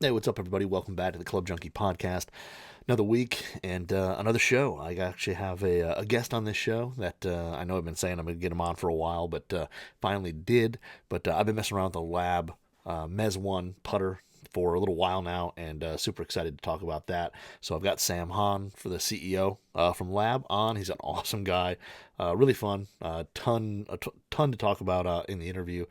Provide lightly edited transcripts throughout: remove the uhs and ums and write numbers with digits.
Hey, what's up, everybody? Welcome back to the Club Junkie podcast. Another week and another show. I actually have a guest on this show that I know I've been saying I'm going to get him on for a while, but finally did. But I've been messing around with the L.A.B Mezz.1 putter for a little while now, and super excited to talk about that. So I've got Sam Hahn, for the CEO from L.A.B, on. He's an awesome guy, really fun, ton to talk about in the interview.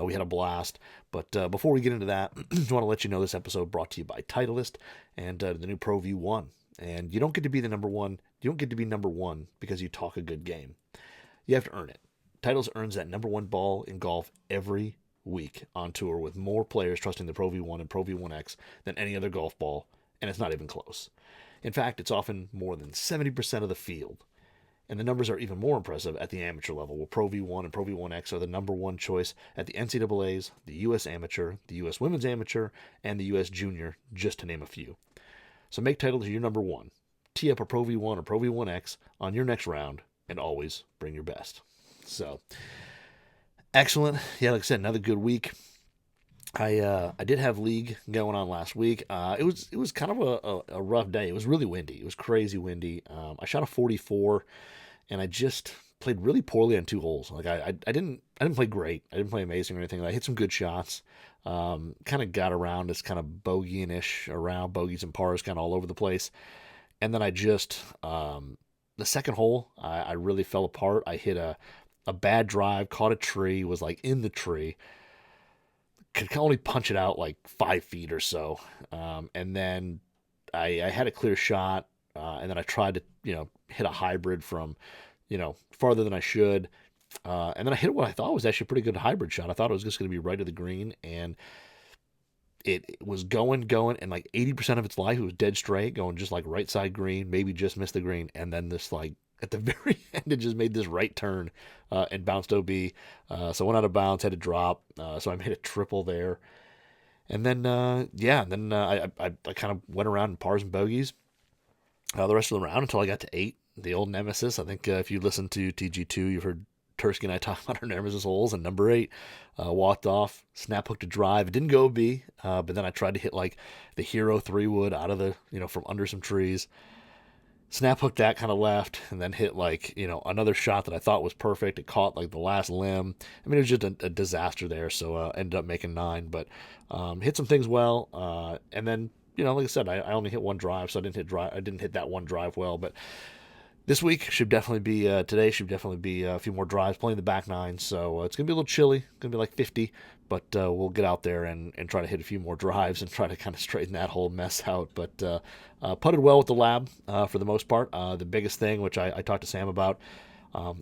We had a blast. But before we get into that, I just want to let you know this episode brought to you by Titleist and the new Pro V1. And you don't get to be the number one. You don't get to be number one because you talk a good game. You have to earn it. Titleist earns that number one ball in golf every week on tour, with more players trusting the Pro V1 and Pro V1X than any other golf ball, and it's not even close. In fact, it's often more than 70% of the field. And the numbers are even more impressive at the amateur level, where Pro V1 and Pro V1X are the number one choice at the NCAAs, the U.S. Amateur, the U.S. Women's Amateur, and the U.S. Junior, just to name a few. So make Titleist your number one. Tee up a Pro V1 or Pro V1X on your next round, and always bring your best. So, excellent. Yeah, like I said, another good week. I did have league going on last week. It was kind of a rough day. It was really windy. It was crazy windy. I shot a 44, and I just played really poorly on 2 holes. Like I didn't play great. I didn't play amazing or anything. I hit some good shots. Kind of got around this kind of bogey-ish around, bogeys and pars kind of all over the place. And then I just the second hole, I really fell apart. I hit a bad drive, caught a tree, was like in the tree. Could only punch it out like 5 feet or so. And then I had a clear shot, and then I tried to, hit a hybrid from, farther than I should. And then I hit what I thought was actually a pretty good hybrid shot. I thought it was just going to be right of the green, and it was going, and like 80% of its life, it was dead straight, going just like right side green, maybe just missed the green. And then this, like, at the very end, it just made this right turn and bounced OB. So I went out of bounds, had to drop. So I made a triple there. And then, I kind of went around in pars and bogeys the rest of the round until I got to 8, the old nemesis. I think if you listen to TG2, you've heard Tursky and I talk about our nemesis holes. And number 8, walked off, snap hooked a drive. It didn't go OB, but then I tried to hit like the hero 3-wood out of the, from under some trees. Snap hooked that kind of left, and then hit like, another shot that I thought was perfect. It caught like the last limb. I mean, it was just a disaster there. So ended up making 9, but hit some things well. And then, like I said, I only hit 1 drive, so I didn't hit that 1 drive well. But this week should definitely be, today should definitely be a few more drives, playing the back 9. So it's going to be a little chilly. It's going to be like 50, but we'll get out there and try to hit a few more drives and try to kind of straighten that whole mess out. But putted well with the L.A.B for the most part. The biggest thing, which I talked to Sam about,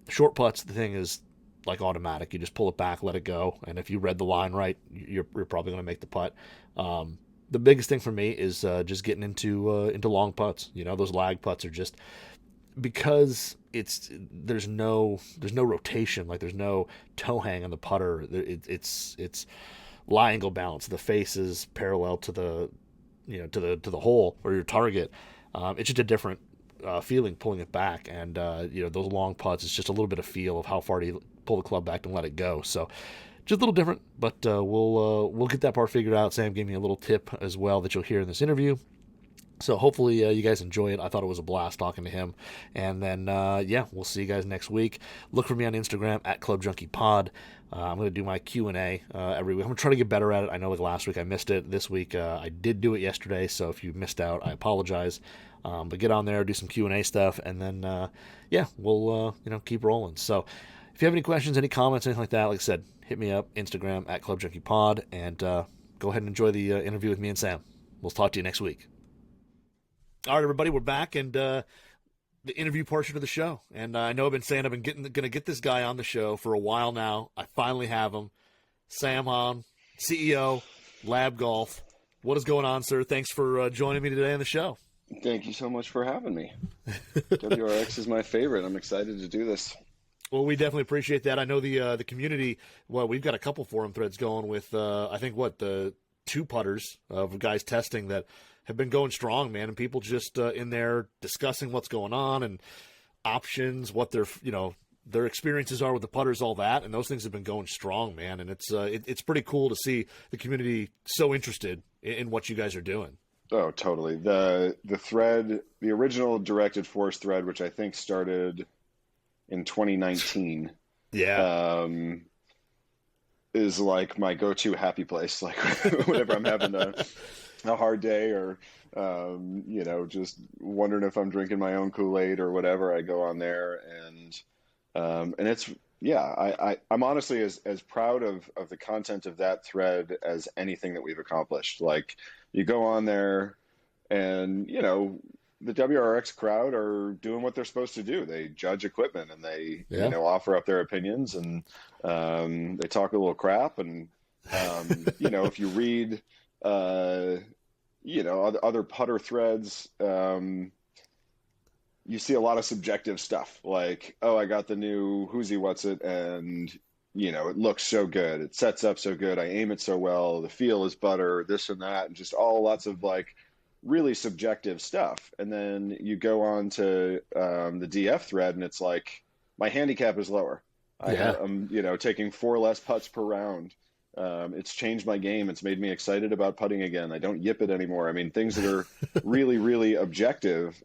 short putts, the thing is like automatic. You just pull it back, let it go. And if you read the line right, you're probably going to make the putt. The biggest thing for me is just getting into long putts. Those lag putts are just, because there's no rotation, like there's no toe hang on the putter. It's lie angle balance. The face is parallel to the to the hole or your target. It's just a different feeling pulling it back, and those long putts, it's just a little bit of feel of how far do you pull the club back and let it go. So just a little different, but we'll get that part figured out. Sam gave me a little tip as well that you'll hear in this interview. So hopefully you guys enjoy it. I thought it was a blast talking to him. And then, we'll see you guys next week. Look for me on Instagram at Club Junkie Pod. I'm going to do my Q&A every week. I'm going to try to get better at it. I know like last week I missed it. This week I did do it yesterday. So if you missed out, I apologize. But get on there, do some Q&A stuff. And then, we'll, keep rolling. So if you have any questions, any comments, anything like that, like I said, hit me up, Instagram at Club Junkie Pod. And go ahead and enjoy the interview with me and Sam. We'll talk to you next week. All right, everybody, we're back, and the interview portion of the show. And I know I've been saying going to get this guy on the show for a while now. I finally have him. Sam Hahn, CEO, L.A.B Golf. What is going on, sir? Thanks for joining me today on the show. Thank you so much for having me. WRX is my favorite. I'm excited to do this. Well, we definitely appreciate that. I know the community, well, we've got a couple forum threads going with, I think, the 2 putters of guys testing that have been going strong, man, and people just in there discussing what's going on and options, what their experiences are with the putters, all that, and those things have been going strong, man. And it's pretty cool to see the community so interested in what you guys are doing. Oh, totally. The thread, the original directed force thread, which I think started in 2019, Yeah. um, is like my go-to happy place. Like whenever I'm having a hard day or just wondering if I'm drinking my own Kool-Aid or whatever, I go on there and it's yeah, I'm honestly as proud of the content of that thread as anything that we've accomplished. Like you go on there and the WRX crowd are doing what they're supposed to do. They judge equipment and they Yeah. offer up their opinions and they talk a little crap and if you read other putter threads, you see a lot of subjective stuff like, oh, I got the new who's he what's it, and it looks so good, it sets up so good, I aim it so well, the feel is butter, this and that, and just all lots of like really subjective stuff. And then you go on to the DF thread and it's like my handicap is lower. Yeah. I'm taking 4 less putts per round. It's changed my game. It's made me excited about putting again. I don't yip it anymore. I mean, things that are really, really objective.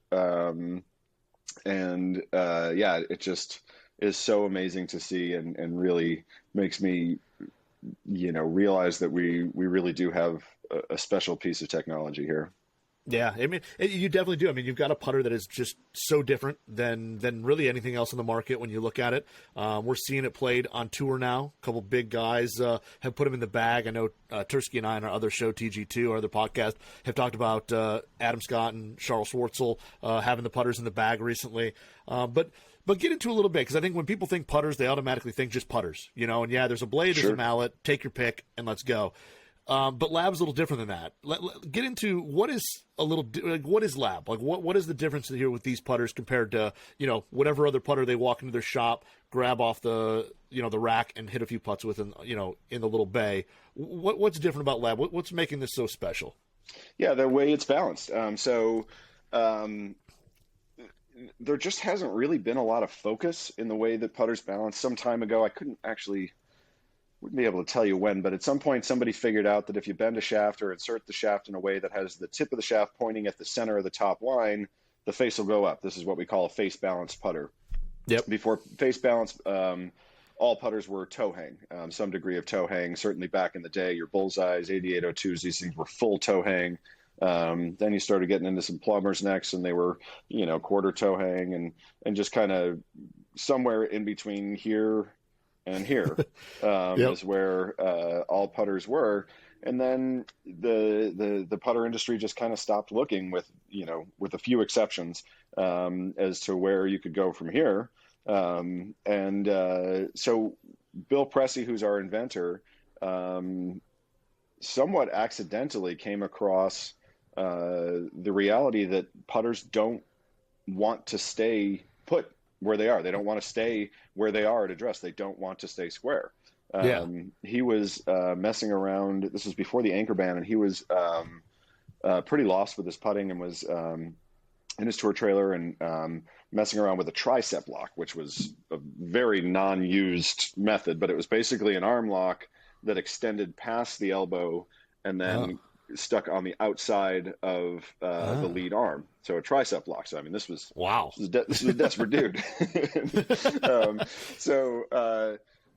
It just is so amazing to see and really makes me, realize that we really do have a special piece of technology here. Yeah, I mean, you definitely do. I mean, you've got a putter that is just so different than really anything else in the market when you look at it. We're seeing it played on tour now. A couple big guys have put them in the bag. I know Tursky and I on our other show, TG2, our other podcast, have talked about Adam Scott and Charles Schwartzel having the putters in the bag recently. But get into a little bit, because I think when people think putters, they automatically think just putters. And yeah, there's a blade, there's a mallet, take your pick, and let's go. But Lab's a little different than that. Get into what is what is Lab? Like what is the difference here with these putters compared to, whatever other putter they walk into their shop, grab off the rack and hit a few putts with in the little bay. What's different about Lab? What's making this so special? Yeah, the way it's balanced. There just hasn't really been a lot of focus in the way that putters balance. Some time ago, I wouldn't be able to tell you when, but at some point somebody figured out that if you bend a shaft or insert the shaft in a way that has the tip of the shaft pointing at the center of the top line, the face will go up. This is what we call a face balanced putter. Yep. Before face balance, all putters were toe hang, some degree of toe hang. Certainly back in the day, your Bullseyes, 8802s, these things were full toe hang. Then you started getting into some plumbers' necks and they were, quarter toe hang and just kind of somewhere in between here and here is where all putters were. And then the putter industry just kind of stopped looking, with a few exceptions, as to where you could go from here. So Bill Pressey, who's our inventor, somewhat accidentally came across the reality that putters don't want to stay put where they are. They don't want to stay where they are at address. They don't want to stay square. He was messing around. This was before the anchor ban, and he was pretty lost with his putting and was in his tour trailer and messing around with a tricep lock, which was a very non-used method, but it was basically an arm lock that extended past the elbow and then stuck on the outside of the lead arm. So a tricep lock. So I mean, this was this was a desperate dude.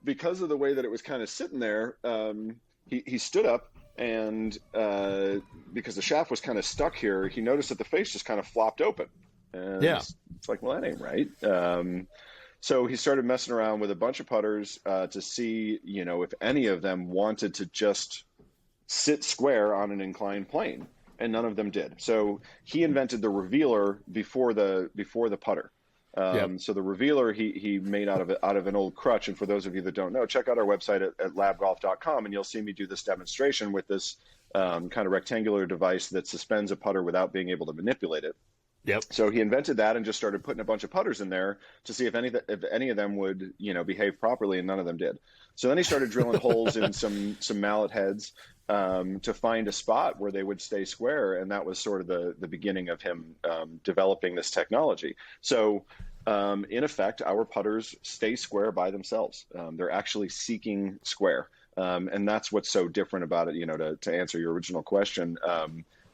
Because of the way that it was kind of sitting there, he stood up and because the shaft was kind of stuck here, he noticed that the face just kind of flopped open. And it's like, well, that ain't right. So he started messing around with a bunch of putters to see, if any of them wanted to just sit square on an inclined plane, and none of them did. So he invented the revealer before the putter. So the revealer he made out of an old crutch. And for those of you that don't know, check out our website at labgolf.com, and you'll see me do this demonstration with this kind of rectangular device that suspends a putter without being able to manipulate it. Yep. So he invented that and just started putting a bunch of putters in there to see if any of them would, behave properly, and none of them did. So then he started drilling holes in some mallet heads to find a spot where they would stay square, and that was sort of the beginning of him developing this technology. So in effect, our putters stay square by themselves. They're actually seeking square. And that's what's so different about it. To answer your original question,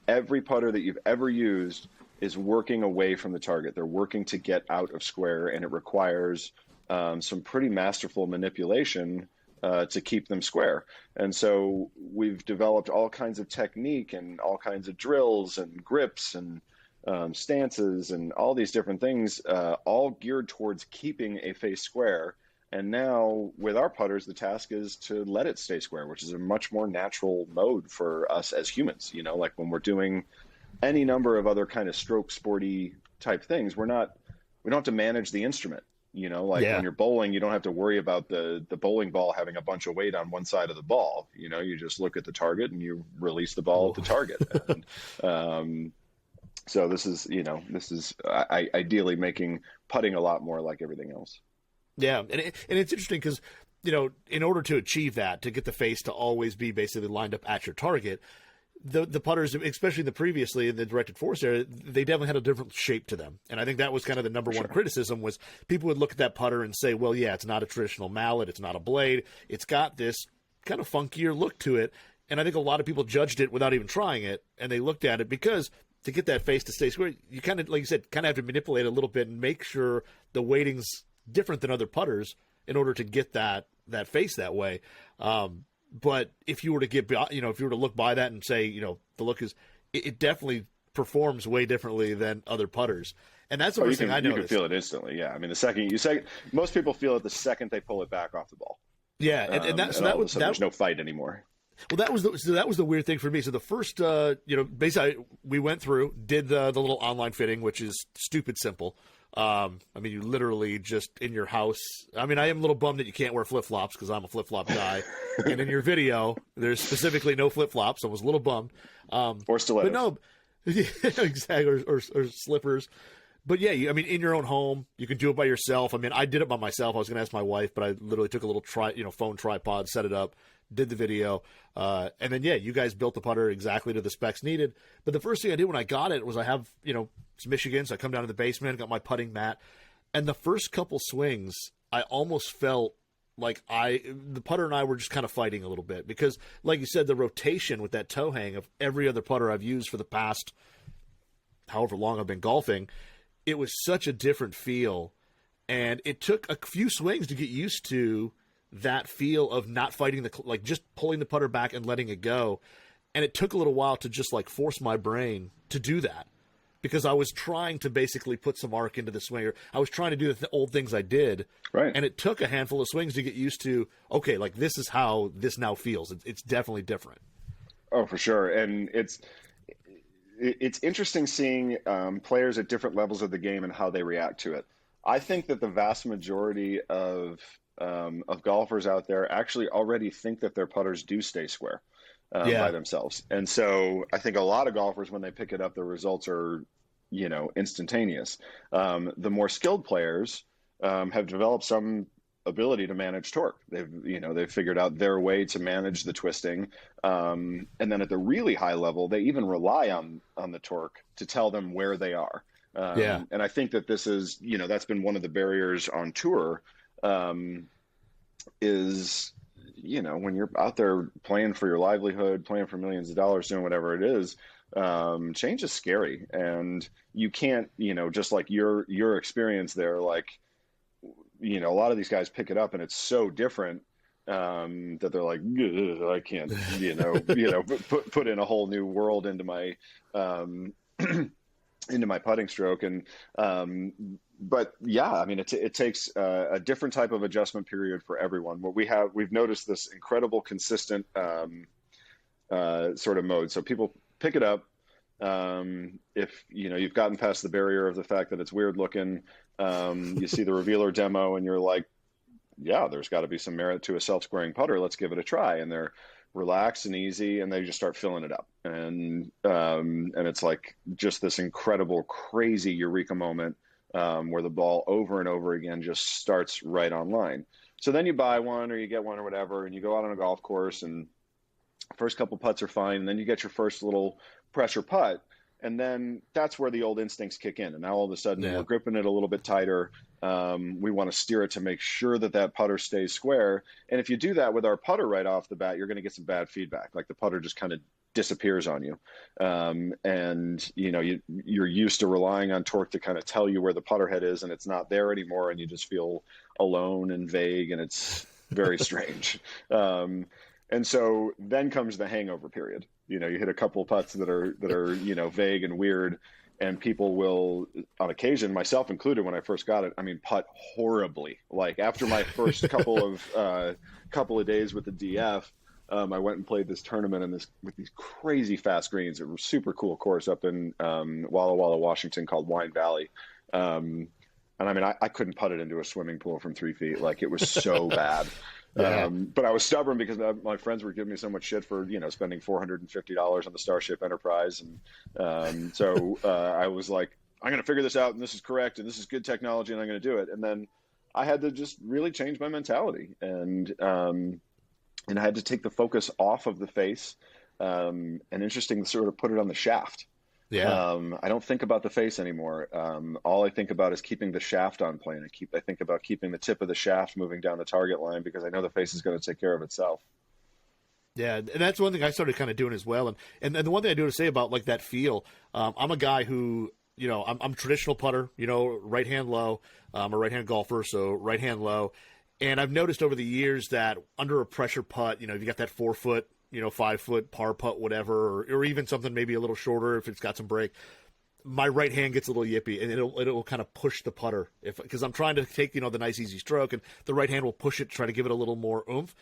every putter that you've ever used is working away from the target. They're working to get out of square, and it requires some pretty masterful manipulation to keep them square. And so we've developed all kinds of technique and all kinds of drills and grips and stances and all these different things, all geared towards keeping a face square. And now with our putters, the task is to let it stay square, which is a much more natural mode for us as humans. Like when we're doing any number of other kind of stroke sporty type things, we don't have to manage the instrument. Like when you're bowling, you don't have to worry about the bowling ball having a bunch of weight on one side of the ball. You just look at the target and you release the ball at the target. And, so this is ideally making putting a lot more like everything else. Yeah, and it's interesting because, in order to achieve that, to get the face to always be basically lined up at your target, the putters, especially previously in the directed force area, they definitely had a different shape to them. And I think that was kind of the number one criticism was people would look at that putter and say, well, yeah, it's not a traditional mallet. It's not a blade. It's got this kind of funkier look to it. And I think a lot of people judged it without even trying it. And they looked at it because to get that face to stay square, you kind of, like you said, kind of have to manipulate a little bit and make sure the weighting's different than other putters in order to get that face that way. But if you were to if you were to look by that and say, the look is, it definitely performs way differently than other putters. And that's the first thing I noticed. You can feel it instantly. Yeah. I mean, the second you say, most people feel it the second they pull it back off the ball. Yeah. And there's no fight anymore. Well, that was the weird thing for me. So the first, basically we went through, did the little online fitting, which is stupid simple. I mean, you literally just in your house. I mean, I am a little bummed that you can't wear flip-flops because I'm a flip-flop guy. And in your video, there's specifically no flip-flops. I was a little bummed. Or stilettos. But no, yeah, exactly, or slippers. But yeah, I mean, in your own home, you can do it by yourself. I mean, I did it by myself. I was going to ask my wife, but I literally took a little phone tripod, set it up, did the video, and then you guys built the putter exactly to the specs needed. But the first thing I did when I got it was I have it's Michigan, so I come down to the basement, got my putting mat, and the first couple swings I almost felt like the putter and I were just kind of fighting a little bit because, like you said, the rotation with that toe hang of every other putter I've used for the past however long I've been golfing, it was such a different feel, and it took a few swings to get used to that feel of not fighting just pulling the putter back and letting it go. And it took a little while to just force my brain to do that because I was trying to basically put some arc into the swing. I was trying to do the old things I did. Right. And it took a handful of swings to get used to, okay, this is how this now feels. It's definitely different. Oh, for sure. And it's interesting seeing players at different levels of the game and how they react to it. I think that the vast majority of golfers out there actually already think that their putters do stay square by themselves. And so I think a lot of golfers, when they pick it up, the results are, instantaneous. The more skilled players have developed some ability to manage torque. They've figured out their way to manage the twisting. And then at the really high level, they even rely on the torque to tell them where they are. And I think that this is, that's been one of the barriers on tour, is, when you're out there playing for your livelihood, playing for millions of dollars, doing whatever it is, change is scary. And you can't, just like your experience there, a lot of these guys pick it up and it's so different that they're like, I can't, put in a whole new world into my into my putting stroke. And but yeah, I mean, it takes a different type of adjustment period for everyone. What we've noticed this incredible consistent sort of mode. So people pick it up. If you've gotten past the barrier of the fact that it's weird looking, you see the revealer demo and you're like, yeah, there's got to be some merit to a self-squaring putter. Let's give it a try. And they're relaxed and easy, and they just start filling it up. And it's like just this incredible, crazy eureka moment where the ball over and over again just starts right on line. So then you buy one or you get one or whatever, and you go out on a golf course, and first couple putts are fine. And then you get your first little pressure putt, And then that's where the old instincts kick in. And now all of a sudden Yeah. we're gripping it a little bit tighter. We want to steer it to make sure that that putter stays square. And if you do that with our putter right off the bat, you're going to get some bad feedback. Like the putter just kind of disappears on you. And you know, you're used to relying on torque to kind of tell you where the putter head is, and it's not there anymore. And you just feel alone and vague, and it's very strange. And so then comes the hangover period. You know, you hit a couple putts that are, you know, vague and weird, and people will, on occasion, myself included, when I first got it, I mean, putt horribly. Like after my first couple of days with the DF, I went and played this tournament with these crazy fast greens. It was a super cool course up in Walla Walla, Washington, called Wine Valley. And I mean, I couldn't putt it into a swimming pool from 3 feet. Like it was so bad. Yeah. But I was stubborn because my friends were giving me so much shit for, you know, spending $450 on the Starship Enterprise. And so I was like, I'm going to figure this out, and this is correct, and this is good technology, and I'm going to do it. And then I had to just really change my mentality. And I had to take the focus off of the face, and interesting to sort of put it on the shaft. Yeah. I don't think about the face anymore. All I think about is keeping the shaft on plane. I think about keeping the tip of the shaft moving down the target line, because I know the face is going to take care of itself. Yeah, and that's one thing I started kind of doing as well. And the one thing I do to say about like that feel, I'm a guy who, you know, I'm traditional putter, you know, right hand low. I'm a right hand golfer, so right hand low. And I've noticed over the years that under a pressure putt, you know, if you got that 4 foot, you know, 5 foot par putt, whatever, or even something maybe a little shorter if it's got some break, my right hand gets a little yippy, and it'll kind of push the putter because I'm trying to take, you know, the nice easy stroke, and the right hand will push it, try to give it a little more oomph.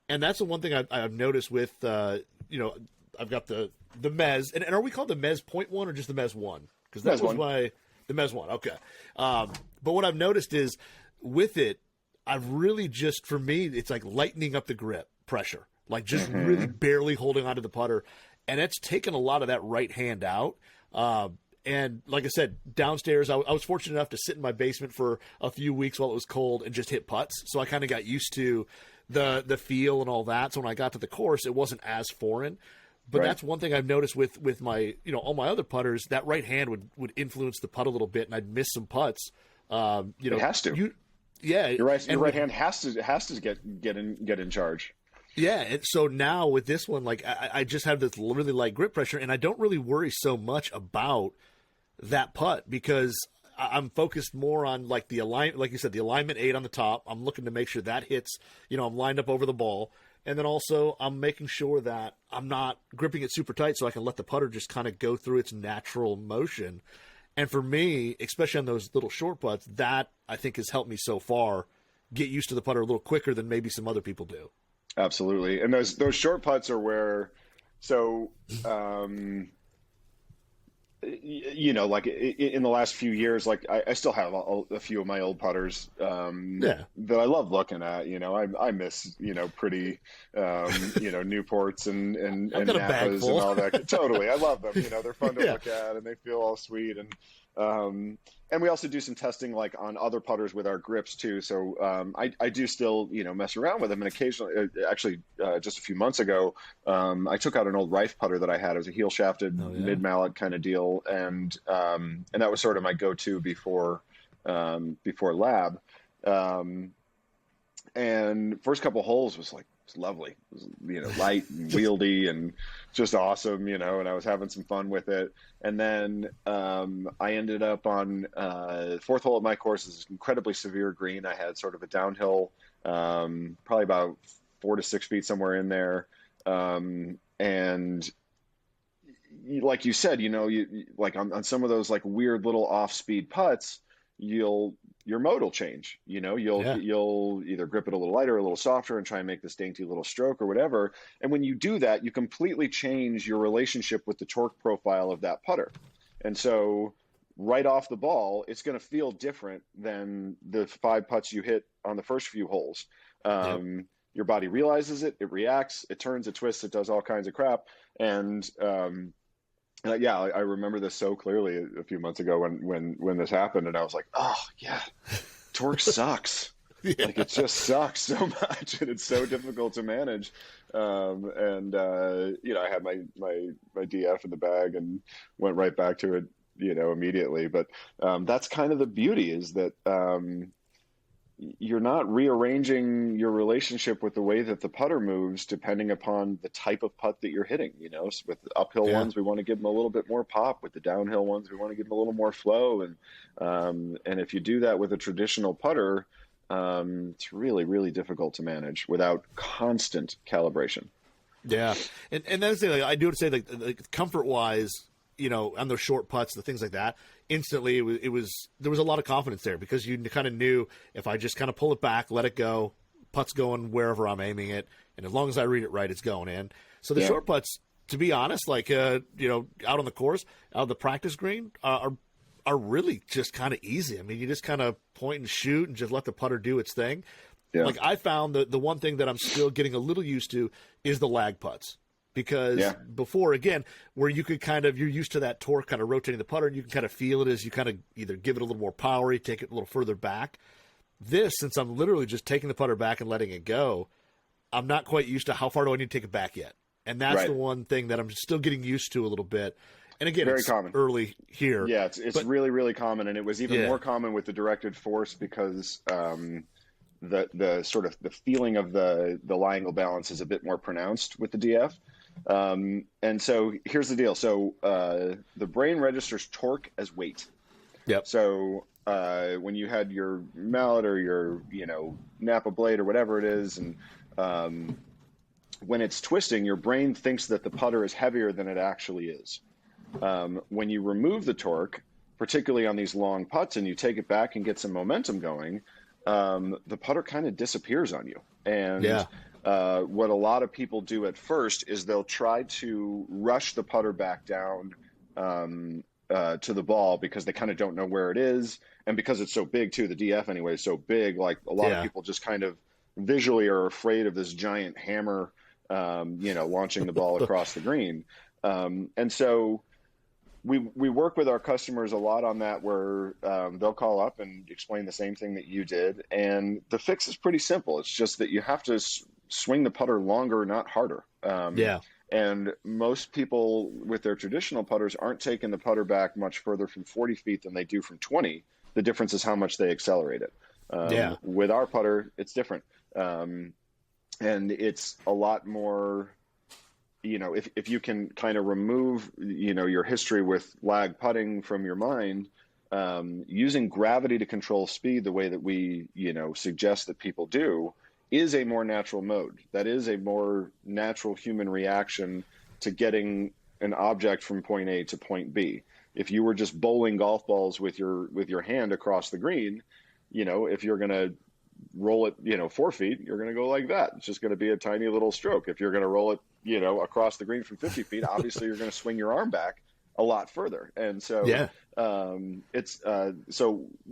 And that's the one thing I've noticed with, you know, I've got the Mezz, and are we called the Mezz.1 or just the Mezz.1? Because that was the Mezz.1. Okay. But what I've noticed is with it, I've really just, for me, it's like lightening up the grip pressure. Like just really barely holding onto the putter. And it's taken a lot of that right hand out. And like I said, downstairs, I was fortunate enough to sit in my basement for a few weeks while it was cold and just hit putts. So I kind of got used to the feel and all that. So when I got to the course, it wasn't as foreign. But that's one thing I've noticed with my, you know, all my other putters, that right hand would influence the putt a little bit, and I'd miss some putts. You know, it has to. Your right hand has to get in charge. Yeah, and so now with this one, like I just have this really light grip pressure, and I don't really worry so much about that putt because I'm focused more on like the alignment, like you said, the alignment 8 on the top. I'm looking to make sure that hits, you know, I'm lined up over the ball, and then also I'm making sure that I'm not gripping it super tight so I can let the putter just kind of go through its natural motion. And for me, especially on those little short putts, that I think has helped me so far get used to the putter a little quicker than maybe some other people do. Absolutely. And those short putts are where, so, you know, like in the last few years, like I still have a few of my old putters that I love looking at. You know, I miss, you know, pretty, you know, Newports and Napas and all that. Totally. I love them. You know, they're fun to look at, and they feel all sweet. And we also do some testing like on other putters with our grips too. So I do still, you know, mess around with them. And occasionally, actually, just a few months ago, I took out an old Rife putter that I had. It was a heel shafted mid mallet kind of deal, and that was sort of my go-to before L.A.B. And first couple holes was like, it's lovely. It was, you know, light and wieldy and just awesome, you know, and I was having some fun with it. And then I ended up on fourth hole at my course is incredibly severe green. I had sort of a downhill, probably about 4 to 6 feet somewhere in there. And like you said, you know, you like on some of those like weird little off-speed putts, your mode will change. You know, you'll either grip it a little lighter, or a little softer, and try and make this dainty little stroke or whatever. And when you do that, you completely change your relationship with the torque profile of that putter. And so right off the ball, it's going to feel different than the 5 putts you hit on the first few holes. Your body realizes it, it reacts, it turns, it twists, it does all kinds of crap. And I remember this so clearly a few months ago when this happened, and I was like, oh yeah, torque sucks. Like it just sucks so much, and it's so difficult to manage. I had my DF in the bag and went right back to it, immediately. But that's kind of the beauty, is that you're not rearranging your relationship with the way that the putter moves depending upon the type of putt that you're hitting. So with the uphill ones, we want to give them a little bit more pop. With the downhill ones, we want to give them a little more flow. And if you do that with a traditional putter, it's really, really difficult to manage without constant calibration. Yeah, and that's the thing. I do have to say, like comfort wise, on those short putts, the things like that, instantly it was there was a lot of confidence there, because you kind of knew if I just kind of pull it back, let it go, putt's going wherever I'm aiming it, and as long as I read it right, it's going in. So the short putts, to be honest, like out on the course, out of the practice green, are really just kind of easy. I mean, you just kind of point and shoot and just let the putter do its thing. Yeah. Like I found that the one thing that I'm still getting a little used to is the lag putts, because before, again, where you could you're used to that torque kind of rotating the putter, and you can kind of feel it as you kind of either give it a little more power, you take it a little further back. This, since I'm literally just taking the putter back and letting it go, I'm not quite used to how far do I need to take it back yet. And that's the one thing that I'm still getting used to a little bit. And again, very it's common early here. Yeah, it's really, really common, and it was even more common with the directed force, because the sort of the feeling of the lie angle balance is a bit more pronounced with the DF. And so here's the deal. So the brain registers torque as weight. Yep. So when you had your mallet or your Napa blade or whatever it is, and when it's twisting, your brain thinks that the putter is heavier than it actually is. When you remove the torque, particularly on these long putts, and you take it back and get some momentum going, the putter kind of disappears on you. And what a lot of people do at first is they'll try to rush the putter back down to the ball, because they kind of don't know where it is. And because it's so big too, the DF anyway is so big, like a lot of people just kind of visually are afraid of this giant hammer, launching the ball across the green. And so we work with our customers a lot on that, where they'll call up and explain the same thing that you did. And the fix is pretty simple. It's just that you have to swing the putter longer, not harder. And most people with their traditional putters aren't taking the putter back much further from 40 feet than they do from 20. The difference is how much they accelerate it. With our putter, it's different. And it's a lot more... if you can kind of remove, your history with lag putting from your mind, using gravity to control speed the way that we, suggest that people do, is a more natural mode. That is a more natural human reaction to getting an object from point A to point B. If you were just bowling golf balls with your hand across the green, if you're going to roll it, 4 feet, you're going to go like that. It's just going to be a tiny little stroke. If you're going to roll it, across the green from 50 feet, obviously you're going to swing your arm back a lot further. And so,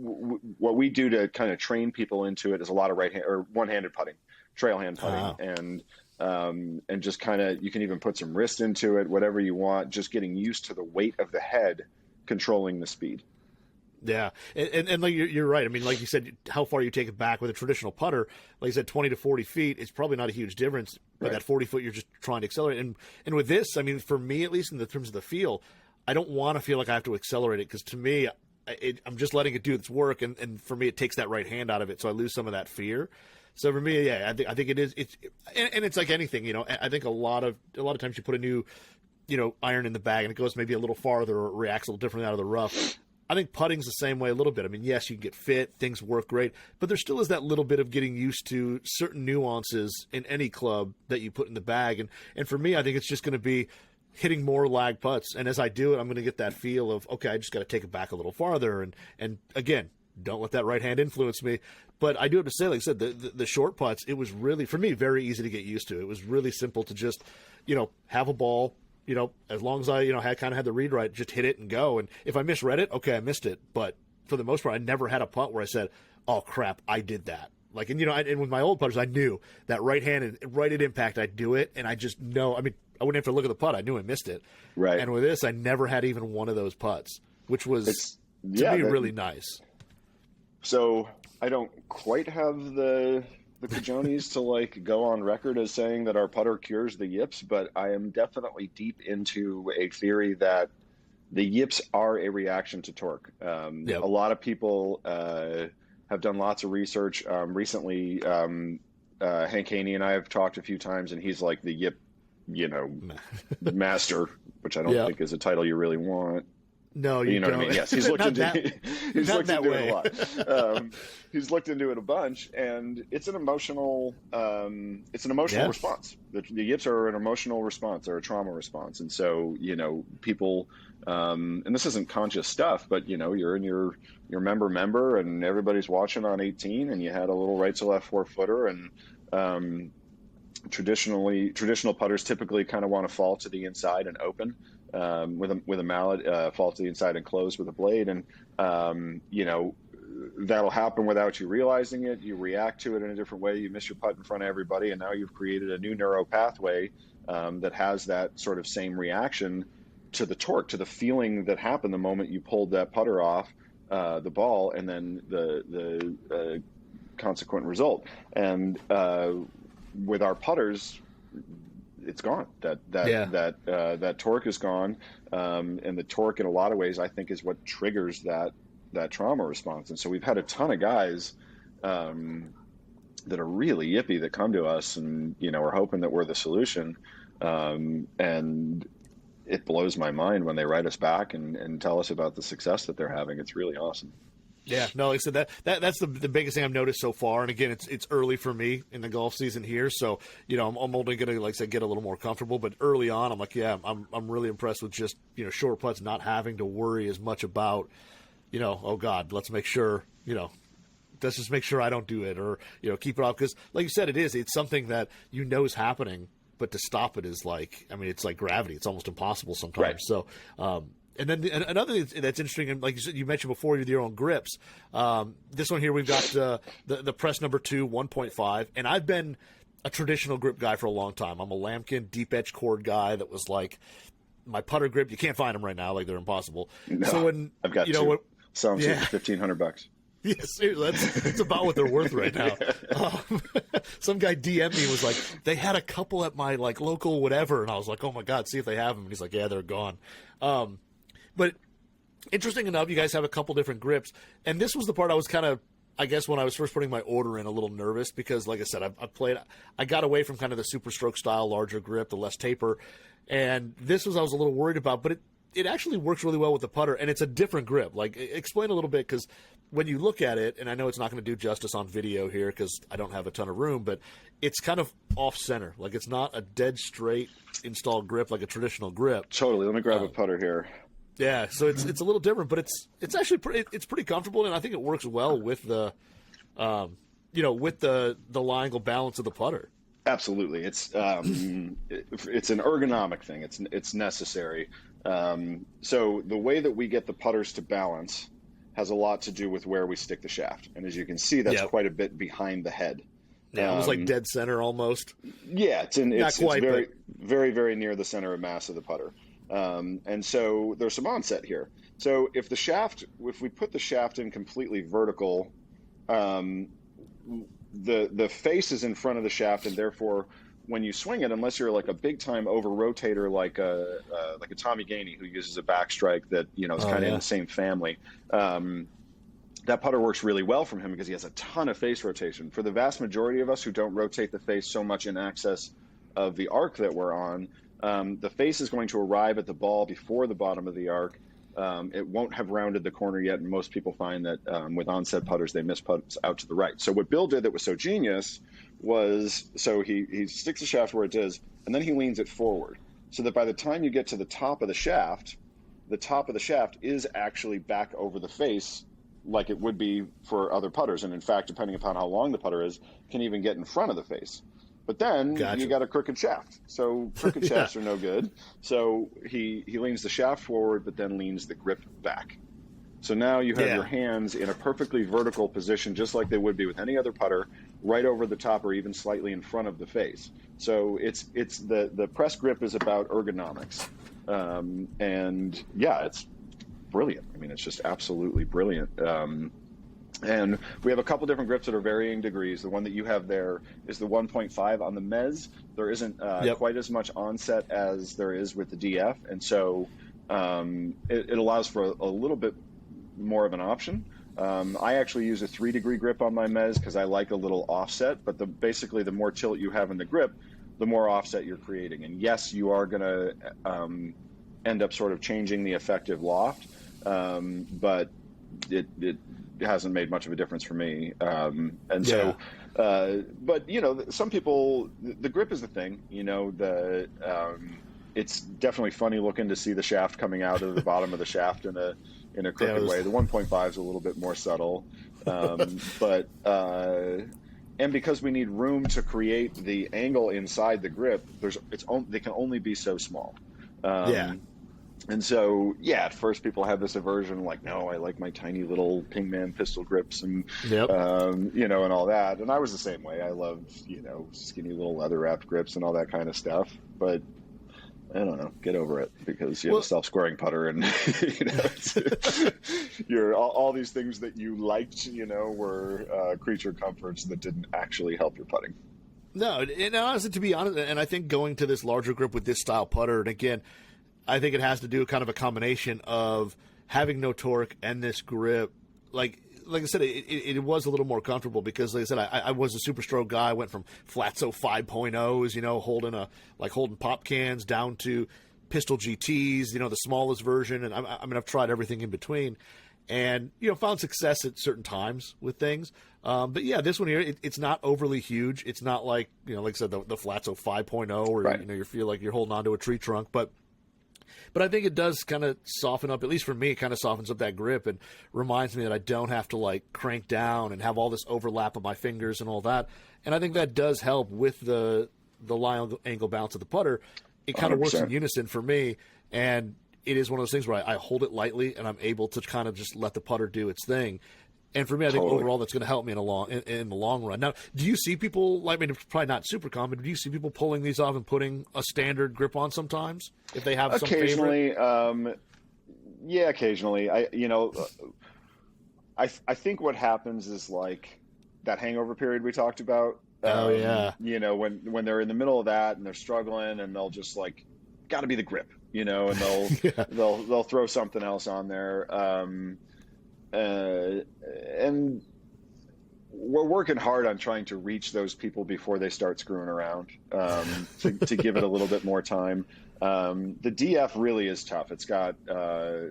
what we do to kind of train people into it is a lot of right-hand or one-handed putting, trail hand putting, and just kind of, you can even put some wrist into it, whatever you want, just getting used to the weight of the head controlling the speed. Yeah, and like you're right. I mean, like you said, how far you take it back with a traditional putter, like you said, 20 to 40 feet, it's probably not a huge difference. But that 40 foot, you're just trying to accelerate. And with this, I mean, for me, at least in the terms of the feel, I don't want to feel like I have to accelerate it, because to me, I'm just letting it do its work. And for me, it takes that right hand out of it. So I lose some of that fear. So for me, I think it is. And it's like anything, I think a lot of times you put a new, iron in the bag and it goes maybe a little farther or reacts a little differently out of the rough. I think putting's the same way a little bit. I mean, yes, you can get fit, things work great, but there still is that little bit of getting used to certain nuances in any club that you put in the bag. And for me, I think it's just going to be hitting more lag putts. And as I do it, I'm going to get that feel of, okay, I just got to take it back a little farther. And again, don't let that right hand influence me. But I do have to say, like I said, the short putts, it was really, for me, very easy to get used to. It was really simple to just, have a ball, as long as I, had the read right, just hit it and go. And if I misread it, okay, I missed it. But for the most part, I never had a putt where I said, oh crap, I did that. Like, and and with my old putters, I knew that right hand, right at impact, I'd do it. And I just know, I mean, I wouldn't have to look at the putt. I knew I missed it. Right. And with this, I never had even one of those putts, which was, to me, really nice. So I don't quite have the cajones to like go on record as saying that our putter cures the yips, but I am definitely deep into a theory that the yips are a reaction to torque. Yep. A lot of people have done lots of research recently. Hank Haney and I have talked a few times, and he's like the yip, master, which I don't think is a title you really want. No, you know don't. what I mean? Yes, he's looked into he's looked into it a lot. He's looked into it a bunch, and it's an emotional response. The yips are an emotional response, they're a trauma response, and so people, and this isn't conscious stuff, but you're in your member, and everybody's watching on 18, and you had a little right to left 4-footer, and traditional putters typically kind of want to fall to the inside and open. With a mallet, fall to the inside and close with a blade, and that'll happen without you realizing it. You react to it in a different way. You miss your putt in front of everybody, and now you've created a new neuro pathway that has that sort of same reaction to the torque, to the feeling that happened the moment you pulled that putter off the ball, and then the consequent result. And with our putters, it's gone. That torque is gone, and the torque, in a lot of ways, I think, is what triggers that trauma response. And so we've had a ton of guys that are really yippy that come to us, and are hoping that we're the solution. And it blows my mind when they write us back and tell us about the success that they're having. It's really awesome. Yeah, no, like I said, that's the biggest thing I've noticed so far. And again, it's early for me in the golf season here, so I'm only going to, like I said, get a little more comfortable. But early on, I'm like, yeah, I'm really impressed with just short putts, not having to worry as much about oh God, let's make sure let's just make sure I don't do it, or keep it off, because like you said, it's something that is happening, but to stop it is it's like gravity. It's almost impossible sometimes. Right. So. And then another thing that's interesting, and like you said, you mentioned before, with your own grips. This one here, we've got the Press number 2, 1.5, and I've been a traditional grip guy for a long time. I'm a Lambkin deep edge cord guy. That was like my putter grip. You can't find them right now; like they're impossible. No, so when I've got two. Some for $1,500. Yes, that's about what they're worth right now. Some guy DM'd me and was like, they had a couple at my local whatever, and I was like, oh my God, see if they have them. And he's like, yeah, they're gone. But interesting enough, you guys have a couple different grips. And this was the part I was kind of, I guess, when I was first putting my order in, a little nervous because, like I said, I got away from kind of the Super Stroke style, larger grip, the less taper. And this I was a little worried about, but it actually works really well with the putter, and it's a different grip. Explain a little bit, because when you look at it, and I know it's not going to do justice on video here because I don't have a ton of room, but it's kind of off-center. It's not a dead straight installed grip like a traditional grip. Totally. Let me grab a putter here. Yeah, so it's a little different, but it's actually pretty comfortable, and I think it works well with the with the lie angle balance of the putter. Absolutely, it's an ergonomic thing. It's necessary. So the way that we get the putters to balance has a lot to do with where we stick the shaft, and as you can see, that's quite a bit behind the head. Yeah, almost like dead center almost. Yeah, it's very, very, very near the center of mass of the putter. And so there's some onset here. So if we put the shaft in completely vertical, the face is in front of the shaft, and therefore when you swing it, unless you're like a big time over rotator, like a Tommy Gainey, who uses a backstrike that is kind of in the same family, that putter works really well from him because he has a ton of face rotation. For the vast majority of us who don't rotate the face so much in excess of the arc that we're on, the face is going to arrive at the ball before the bottom of the arc. It won't have rounded the corner yet, and most people find that with onset putters, they miss putts out to the right. So what Bill did that was so genius was, he sticks the shaft where it is, and then he leans it forward, so that by the time you get to the top of the shaft is actually back over the face like it would be for other putters. And in fact, depending upon how long the putter is, can even get in front of the face. But then you got a crooked shaft. So crooked shafts are no good. So he leans the shaft forward, but then leans the grip back. So now you have your hands in a perfectly vertical position, just like they would be with any other putter, right over the top or even slightly in front of the face. So it's the press grip is about ergonomics. And yeah, it's brilliant. I mean, it's just absolutely brilliant. And we have a couple different grips that are varying degrees. The one that you have there is the 1.5. On the Mezz, there isn't quite as much onset as there is with the DF, and so it allows for a little bit more of an option. I actually use a 3-degree grip on my Mezz because I like a little offset, but basically the more tilt you have in the grip, the more offset you're creating. And yes, you are going to end up sort of changing the effective loft, but it hasn't made much of a difference for me. So, but you know, some people, the grip is the thing, you know, it's definitely funny looking to see the shaft coming out of the bottom of the shaft in a crooked way. The 1.5 is a little bit more subtle, but and because we need room to create the angle inside the grip, they can only be so small. And so, at first people have this aversion, like, no, I like my tiny little Pingman pistol grips and, you know, and all that. And I was the same way. I loved, you know, skinny little leather wrapped grips and all that kind of stuff. But I don't know, get over it, because you have a self-scoring putter and, you know, all these things that you liked, you know, were creature comforts that didn't actually help your putting. No, and honestly, to be honest, and I think going to this larger grip with this style putter, and again, I think it has to do kind of a combination of having no torque and this grip. Like I said, it was a little more comfortable because, like I said, I was a super stroke guy. I went from Flatso 5.0s, you know, holding pop cans, down to pistol GTs, you know, the smallest version. And I mean, I've tried everything in between, and you know, found success at certain times with things. But yeah, this one here, it's not overly huge. It's not like, you know, like I said, the Flatso 5.0, where you know, you feel like you're holding onto a tree trunk, but I think it does kind of soften up, at least for me, it kind of softens up that grip and reminds me that I don't have to like crank down and have all this overlap of my fingers and all that. And I think that does help with the line angle bounce of the putter. It kind of works in unison for me, and it is one of those things where I hold it lightly and I'm able to kind of just let the putter do its thing. And for me, I think overall that's going to help me in the long run. Now, do you see people, I mean, it's probably not super common, but do you see people pulling these off and putting a standard grip on sometimes if they have some favorite? Yeah, occasionally. I think what happens is like that hangover period we talked about. You know, when they're in the middle of that and they're struggling, and they'll just like, got to be the grip, you know, and they'll throw something else on there. And we're working hard on trying to reach those people before they start screwing around, to give it a little bit more time. The DF really is tough. It's got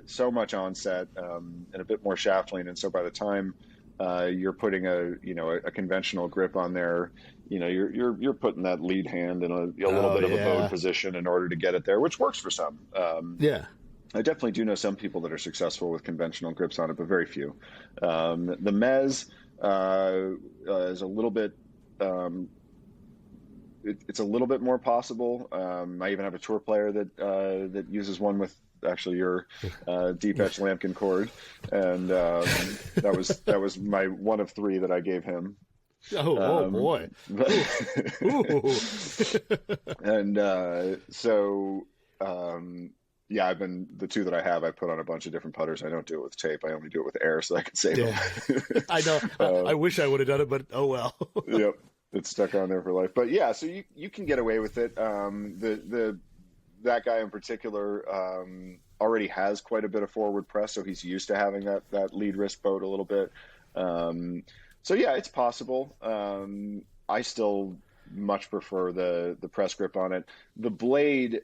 so much onset and a bit more shaft lean, and so by the time you're putting a conventional grip on there, you know, you're putting that lead hand in a little bit of a bowed position in order to get it there, which works for some. I definitely do know some people that are successful with conventional grips on it, but very few. The Mezz is a little bit, it's a little bit more possible. I even have a tour player that uses one with actually your deep etch lambkin cord, and that was my one of 3 that I gave him. Oh boy! And so. Yeah, the 2 that I have, I put on a bunch of different putters. I don't do it with tape. I only do it with air so I can save them. I know. I wish I would have done it, but oh well. Yep. It's stuck on there for life. But yeah, so you can get away with it. That guy in particular already has quite a bit of forward press, so he's used to having that lead wrist bowed a little bit. So yeah, it's possible. I still much prefer the press grip on it. The blade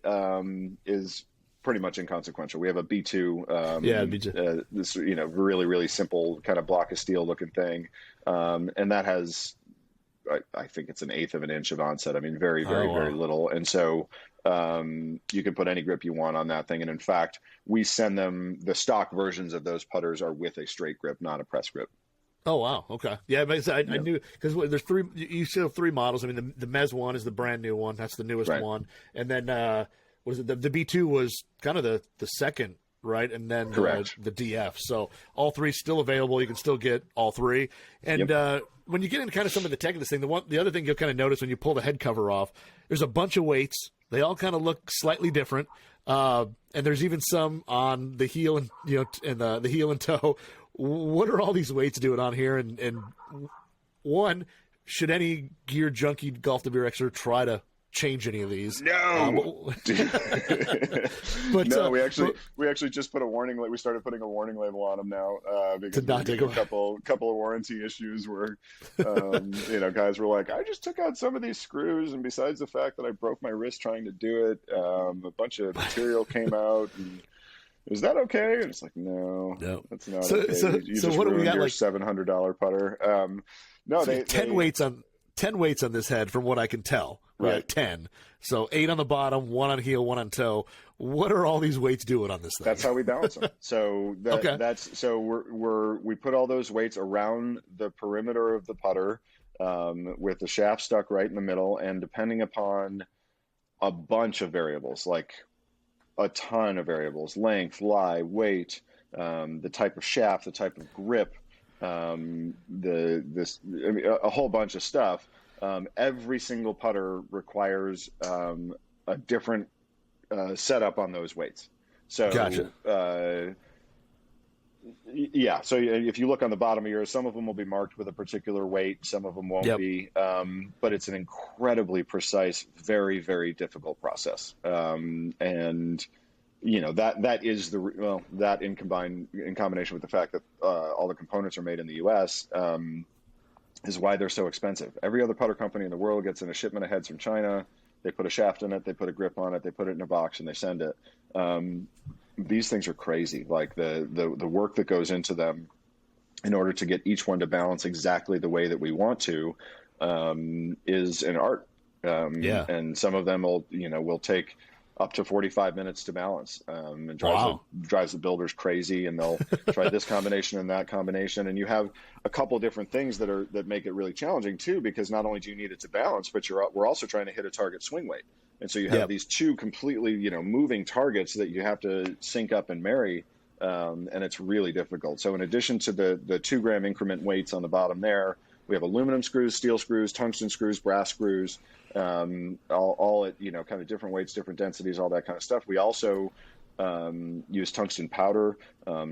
is pretty much inconsequential. We have a B2, B2. This, you know, really, really simple kind of block of steel looking thing. And that has, I think it's 1/8 of an inch of onset. I mean, very, very, very little. And so you can put any grip you want on that thing. And in fact, we send them, the stock versions of those putters are with a straight grip, not a press grip. Oh, wow. Okay. Yeah, but I knew, because there's 3, you still have 3 models. I mean, the Mezz.1 is the brand new one. That's the newest one. And then, what is it? The B2 was kind of the second, right? And then the DF. So all 3 still available. You can still get all 3. And when you get into kind of some of the tech of this thing, the other thing you'll kind of notice when you pull the head cover off, there's a bunch of weights. They all kind of look slightly different. And there's even some on the heel and, you know, and the heel and toe. what are all these weights doing on here? And one, should any gear junkie golf WRXer try to change any of these? No. But no, we actually just put a warning. We started putting a warning label on them now because we had a couple of warranty issues where guys were like, I just took out some of these screws, and besides the fact that I broke my wrist trying to do it, a bunch of material came out. And, is that okay? And it's like, no, that's not okay. So you just what do we got? Your like $700 putter. No, so 10 weights on this head, from what I can tell. Right, at 10. So 8 on the bottom, 1 on heel, 1 on toe. What are all these weights doing on this thing? That's how we balance them. So we put all those weights around the perimeter of the putter, with the shaft stuck right in the middle, and depending upon a bunch of variables, like a ton of variables, length, lie, weight, the type of shaft, the type of grip, a whole bunch of stuff. Every single putter requires a different setup on those weights. So, gotcha. So if you look on the bottom of yours, some of them will be marked with a particular weight, some of them won't be. But it's an incredibly precise, very, very difficult process. And that is that in combination with the fact that all the components are made in the U.S. Is why they're so expensive. Every other putter company in the world gets in a shipment of heads from China. They put a shaft in it, they put a grip on it, they put it in a box, and they send it. These things are crazy. Like the work that goes into them in order to get each one to balance exactly the way that we want to is an art. And some of them will take up to 45 minutes to balance, and drives the builders crazy, and they'll try this combination and that combination. And you have a couple different things that make it really challenging too, because not only do you need it to balance, but we're also trying to hit a target swing weight. And so you have these two completely, moving targets that you have to sync up and marry. And it's really difficult. So in addition to the 2 gram increment weights on the bottom there, we have aluminum screws, steel screws, tungsten screws, brass screws, all at, kind of different weights, different densities, all that kind of stuff. We also use tungsten powder,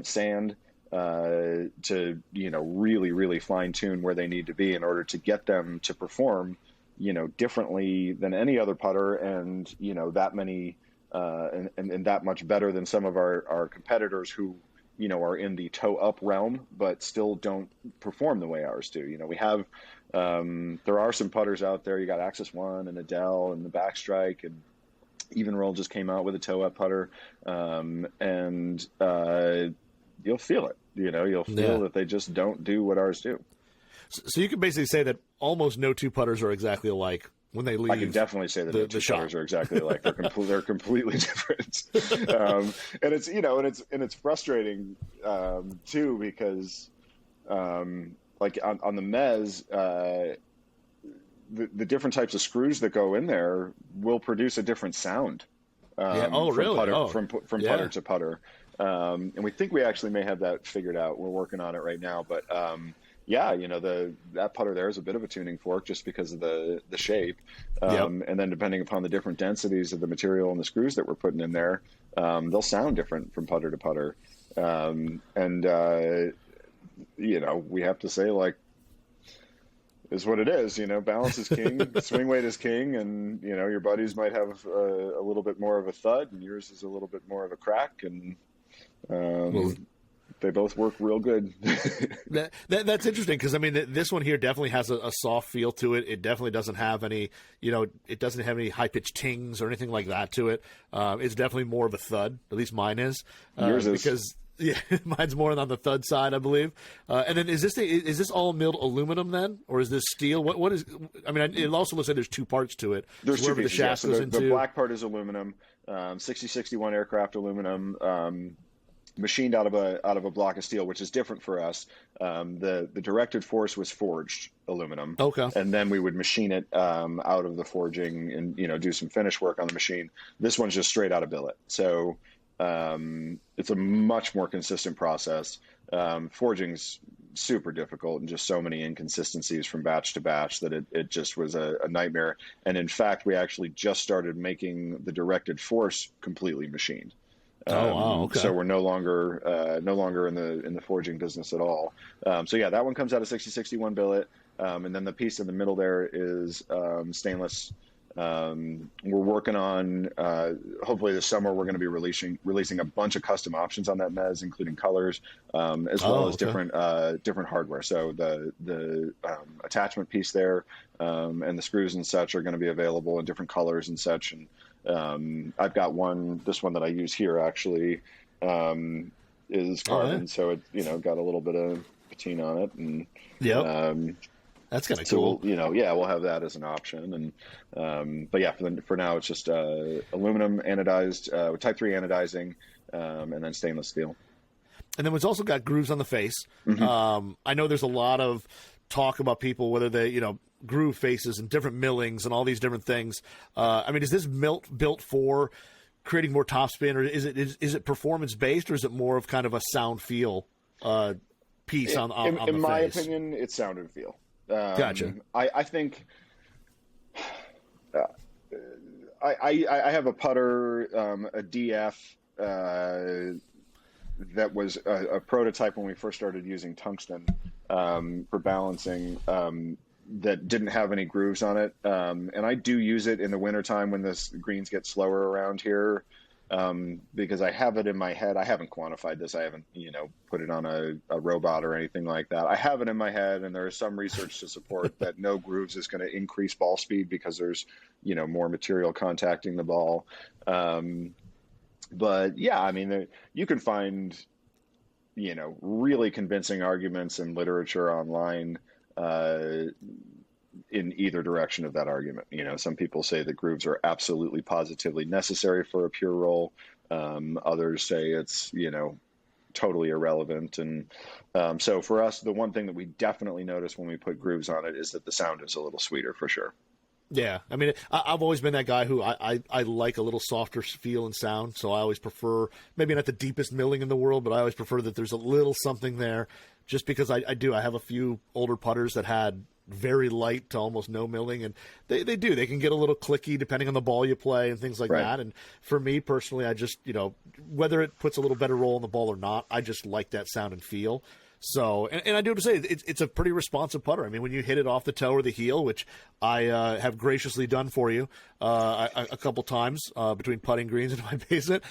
sand, to, really, really fine tune where they need to be in order to get them to perform, differently than any other putter, and, that many, and that much better than some of our competitors who, are in the toe up realm, but still don't perform the way ours do. We have, there are some putters out there. You got Axis One and Adele and the Backstrike, and Even Roll just came out with a toe up putter. And you'll feel it, you'll feel that they just don't do what ours do. So you can basically say that almost no 2 putters are exactly alike when they leave. I can definitely say that the 2 putters are exactly alike. They're completely different. And it's, and it's frustrating, too, because, like on the Mezz, the different types of screws that go in there will produce a different sound. From putter to putter. And we think we actually may have that figured out. We're working on it right now, but, that putter there is a bit of a tuning fork just because of the shape. And then depending upon the different densities of the material and the screws that we're putting in there, they'll sound different from putter to putter. We have to say, like, is what it is, balance is king, swing weight is king, and, your buddies might have a little bit more of a thud, and yours is a little bit more of a crack, and they both work real good. That's interesting, because, this one here definitely has a soft feel to it. It definitely doesn't have any, it doesn't have any high-pitched tings or anything like that to it. It's definitely more of a thud, at least mine is. Yours is. Because... Yeah, mine's more on the thud side, I believe. And then is this all milled aluminum then, or is this steel? What is? It also looks like there's 2 parts to it. There's 2 pieces. The shaft goes into. The black part is aluminum, 6061 aircraft aluminum, machined out of a block of steel, which is different for us. The directed force was forged aluminum. Okay. And then we would machine it out of the forging and do some finish work on the machine. This one's just straight out of billet. So. It's a much more consistent process. Forging's super difficult and just so many inconsistencies from batch to batch that it just was a nightmare. And in fact, we actually just started making the directed force completely machined. Oh, wow. Okay. So we're no longer in the forging business at all. So yeah, that one comes out of 6061 billet, and then the piece in the middle there is stainless. We're working on hopefully this summer we're going to be releasing a bunch of custom options on that Mezz, including colors, as well as different hardware. So the attachment piece there and the screws and such are going to be available in different colors and such. And I've got this one that I use here actually is carbon, so it got a little bit of patina on it, and that's kind of cool. So we'll have that as an option, and but yeah, for now it's just aluminum anodized with Type 3 anodizing, and then stainless steel. And then it's also got grooves on the face. Mm-hmm. I know there's a lot of talk about people whether they groove faces and different millings and all these different things. I mean, is this built for creating more topspin, or is it performance based, or is it more of kind of a sound feel piece on the face? In my opinion, it's sound and feel. Gotcha. I think I have a putter, a DF that was a prototype when we first started using tungsten for balancing, that didn't have any grooves on it. And I do use it in the wintertime when the greens get slower around here, because I have it in my head. I haven't quantified this. I haven't, put it on a robot or anything like that. I have it in my head, and there is some research to support that no grooves is going to increase ball speed because there's, more material contacting the ball. But yeah, I mean, you can find, really convincing arguments in literature online in either direction of that argument. Some people say that grooves are absolutely positively necessary for a pure roll. Others say it's, totally irrelevant. And so for us, the one thing that we definitely notice when we put grooves on it is that the sound is a little sweeter for sure. Yeah, I mean, I've always been that guy who I like a little softer feel and sound, so I always prefer, maybe not the deepest milling in the world, but I always prefer that there's a little something there, just because I have a few older putters that had very light to almost no milling, and they can get a little clicky depending on the ball you play and things like that. And for me personally, I just, whether it puts a little better roll on the ball or not, I just like that sound and feel. So, and I do have to say, it's a pretty responsive putter. I mean, when you hit it off the toe or the heel, which I have graciously done for you a couple times between putting greens in my basement,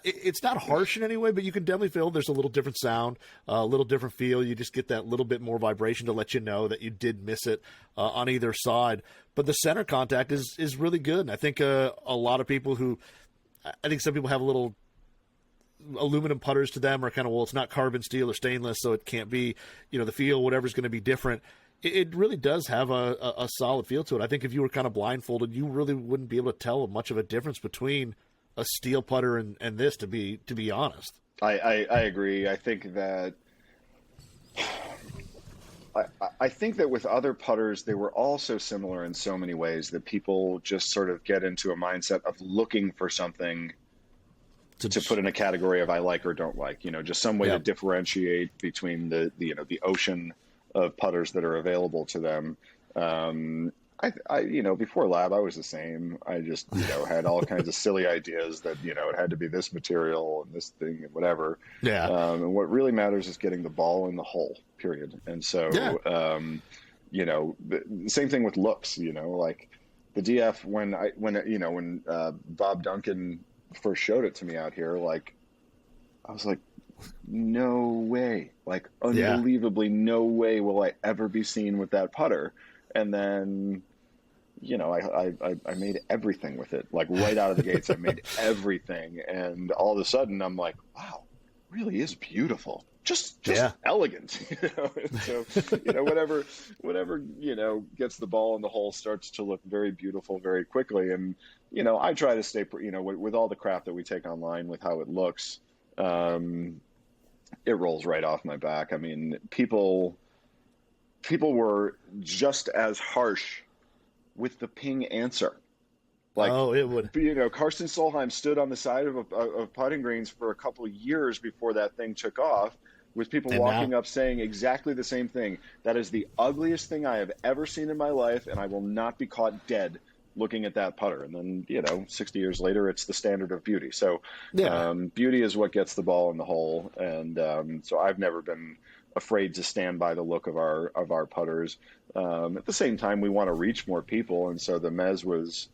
it's not harsh in any way, but you can definitely feel there's a little different sound, a little different feel. You just get that little bit more vibration to let you know that you did miss it on either side. But the center contact is really good. And I think a lot of people I think some people have a little aluminum putters to them are kind of, well, it's not carbon steel or stainless, so it can't be, the feel, whatever's going to be different. It really does have a solid feel to it. I think if you were kind of blindfolded, you really wouldn't be able to tell much of a difference between a steel putter and this, to be honest. I agree. I think that I think that with other putters, they were all so similar in so many ways that people just sort of get into a mindset of looking for something to put in a category of I like or don't like, just some way to differentiate between the ocean of putters that are available to them. I before L.A.B, I was the same. I just, had all kinds of silly ideas that, it had to be this material and this thing and whatever. Yeah. And what really matters is getting the ball in the hole, period. And so, the same thing with looks, like the DF, when Bob Duncan first showed it to me out here, like I was like, no way, like unbelievably no way will I ever be seen with that putter. And then I made everything with it, like right out of the gates. I made everything, and all of a sudden I'm like, wow, it really is beautiful, just elegant. So whatever gets the ball in the hole starts to look very beautiful very quickly. And I try to stay, with all the crap that we take online with how it looks, it rolls right off my back. I mean, people were just as harsh with the ping answer. Like, it would. Karsten Solheim stood on the side of putting greens for a couple of years before that thing took off, with people walking up saying exactly the same thing. That is the ugliest thing I have ever seen in my life, and I will not be caught dead looking at that putter. And then, 60 years later, it's the standard of beauty. So Yeah. beauty is what gets the ball in the hole. And so I've never been afraid to stand by the look of our putters. At the same time, we want to reach more people. And so the Mezz was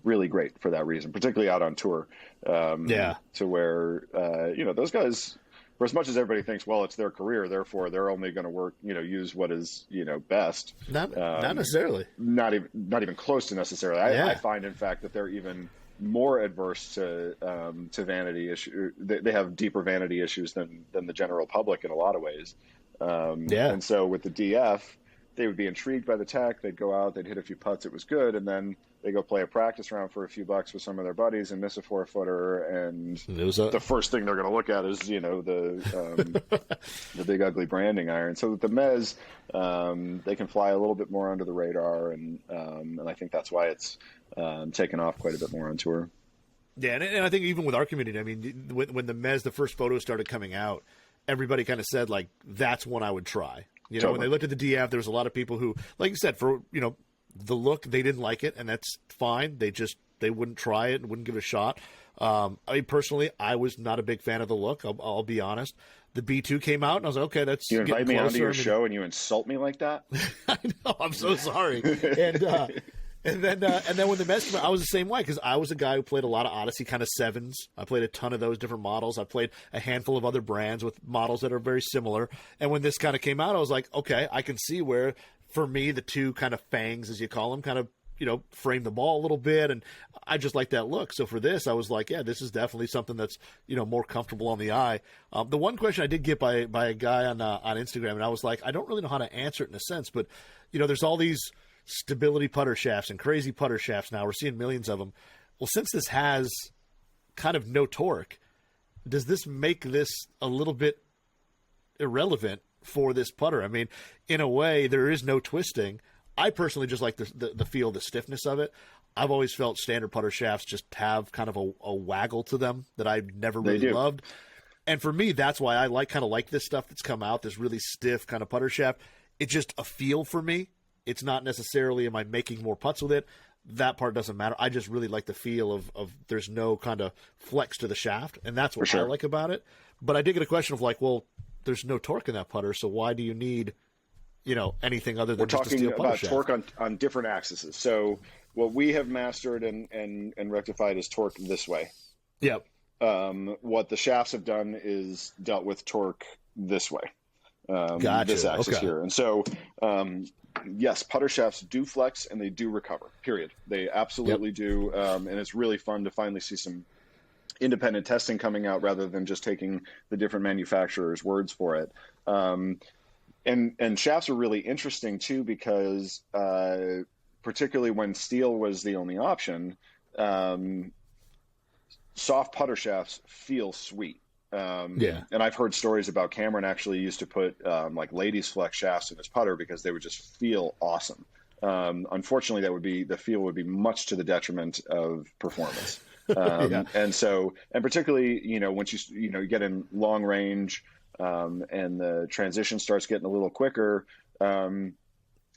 really great for that reason, particularly out on tour. To where, those guys, for as much as everybody thinks, well, it's their career, therefore they're only going to work, use what is, best. Not necessarily. Not even close to necessarily. I find, in fact, that they're even more adverse to vanity issue. They have deeper vanity issues than the general public in a lot of ways. And so with the DF, they would be intrigued by the tech. They'd go out, they'd hit a few putts, it was good, and then they go play a practice round for a few bucks with some of their buddies and miss a 4-footer, and the first thing they're going to look at is the big ugly branding iron. So with the Mezz, they can fly a little bit more under the radar, and I think that's why it's taken off quite a bit more on tour. Yeah, and I think even with our community, I mean, when the Mezz, the first photos started coming out, everybody kind of said, like, that's one I would try. When they looked at the DF, there was a lot of people who, like you said, for, the look, they didn't like it, and that's fine. They wouldn't try it and wouldn't give it a shot. I mean, personally, I was not a big fan of the look. I'll be honest. The B2 came out, and I was like, okay, that's you invite me onto your show, and you insult me like that. I know. I'm so sorry. And then when the Mezz came out, I was the same way, because I was a guy who played a lot of Odyssey kind of 7s. I played a ton of those different models. I played a handful of other brands with models that are very similar. And when this kind of came out, I was like, okay, I can see where, for me, the two kind of fangs, as you call them, kind of, frame the ball a little bit. And I just like that look. So for this, I was like, yeah, this is definitely something that's, more comfortable on the eye. The one question I did get by a guy on Instagram, and I was like, I don't really know how to answer it in a sense, but, there's all these stability putter shafts and crazy putter shafts now. We're seeing millions of them. Well, since this has kind of no torque, does this make this a little bit irrelevant for this putter? I mean, in a way, there is no twisting. I personally just like the feel, the stiffness of it. I've always felt standard putter shafts just have kind of a waggle to them that I've never really loved. And for me, that's why I like this stuff that's come out, this really stiff kind of putter shaft. It's just a feel for me. It's not necessarily, am I making more putts with it? That part doesn't matter. I just really like the feel of there's no kind of flex to the shaft, and that's what I like about it. But I did get a question of like, well, there's no torque in that putter, so why do you need, anything other than just a steel putter shaft? We're talking about torque on different axes. So what we have mastered and rectified is torque this way. Yep. What the shafts have done is dealt with torque this way. Gotcha. This axis here. And so, yes, putter shafts do flex and they do recover, period. They absolutely do. And it's really fun to finally see some independent testing coming out rather than just taking the different manufacturers' words for it. And shafts are really interesting too, because particularly when steel was the only option, soft putter shafts feel sweet. And I've heard stories about Cameron actually used to put like ladies flex shafts in his putter because they would just feel awesome. Unfortunately, the feel would be much to the detriment of performance. And particularly, once you get in long range, and the transition starts getting a little quicker,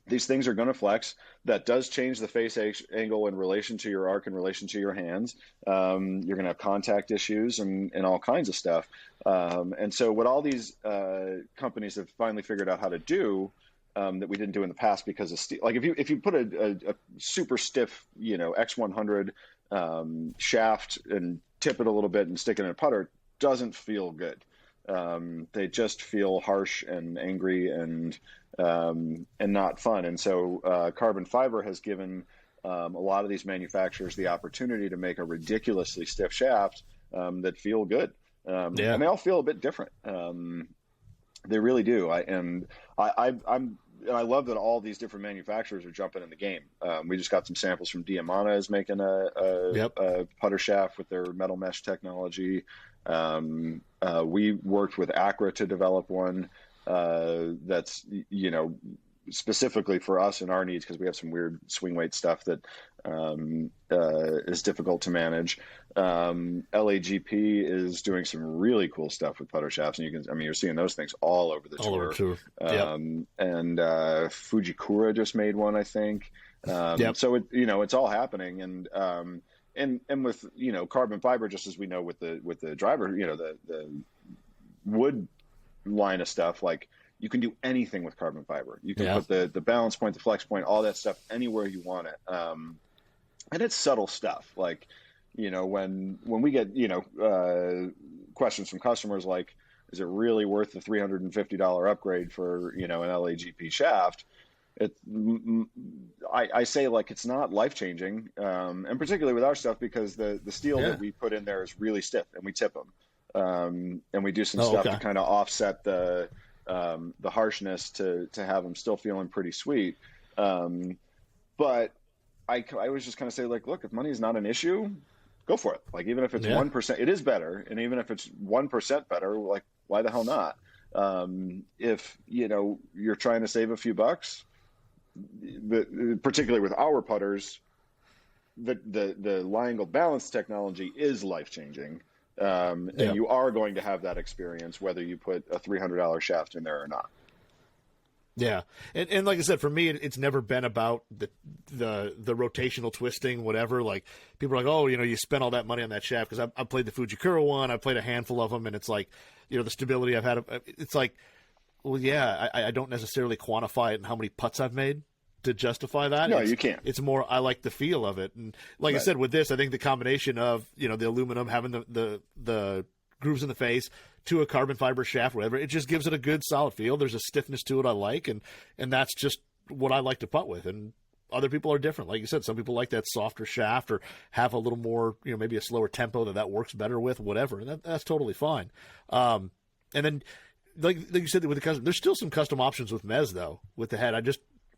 these things are going to flex. That does change the face angle in relation to your arc, in relation to your hands. You're going to have contact issues and all kinds of stuff. And so what all these companies have finally figured out how to do, that we didn't do in the past because of steel. Like if you put a super stiff, X100 shaft and tip it a little bit and stick it in a putter, doesn't feel good. They just feel harsh and angry and not fun. And so carbon fiber has given a lot of these manufacturers the opportunity to make a ridiculously stiff shaft that feel good. And they all feel a bit different. They really do. I love that all these different manufacturers are jumping in the game. We just got some samples from Diamana is making a putter shaft with their metal mesh technology. We worked with Acra to develop one that's, specifically for us and our needs, because we have some weird swing weight stuff that is difficult to manage. L.A.B is doing some really cool stuff with putter shafts, and you're seeing those things all over the tour. And And Fujikura just made one, I think. Yep. So it's all happening, and with carbon fiber, just as we know with the driver, the wood line of stuff, like you can do anything with carbon fiber. You can put the balance point, the flex point, all that stuff anywhere you want it. And it's subtle stuff. Like, when we get, questions from customers like, is it really worth the $350 upgrade for, an L.A.B shaft? I say, like, it's not life-changing, and particularly with our stuff, because the steel that we put in there is really stiff, and we tip them. And we do some stuff to kind of offset the harshness to have them still feeling pretty sweet. But I was just kind of say, like, look, if money is not an issue, go for it. Like, even if it's 1%, it is better. And even if it's 1% better, like, why the hell not? If, you're trying to save a few bucks, particularly with our putters, the lie angle balance technology is life-changing. And you are going to have that experience whether you put a $300 shaft in there or not. Yeah, and like I said, for me, it's never been about the rotational twisting, whatever. Like, people are like, oh, you spent all that money on that shaft, because I played the Fujikura one, I played a handful of them, and it's like, the stability I've had. It's like, well, yeah, I don't necessarily quantify it in how many putts I've made to justify that. No, you can't. It's more, I like the feel of it, and like I said, with this, I think the combination of the aluminum having the grooves in the face to a carbon fiber shaft, whatever, it just gives it a good solid feel. There's a stiffness to it I like, and that's just what I like to putt with. And other people are different. Like you said, some people like that softer shaft or have a little more, maybe a slower tempo that works better with, whatever, and that's totally fine. And then, like you said, with the custom, there's still some custom options with Mezz, though, with the head.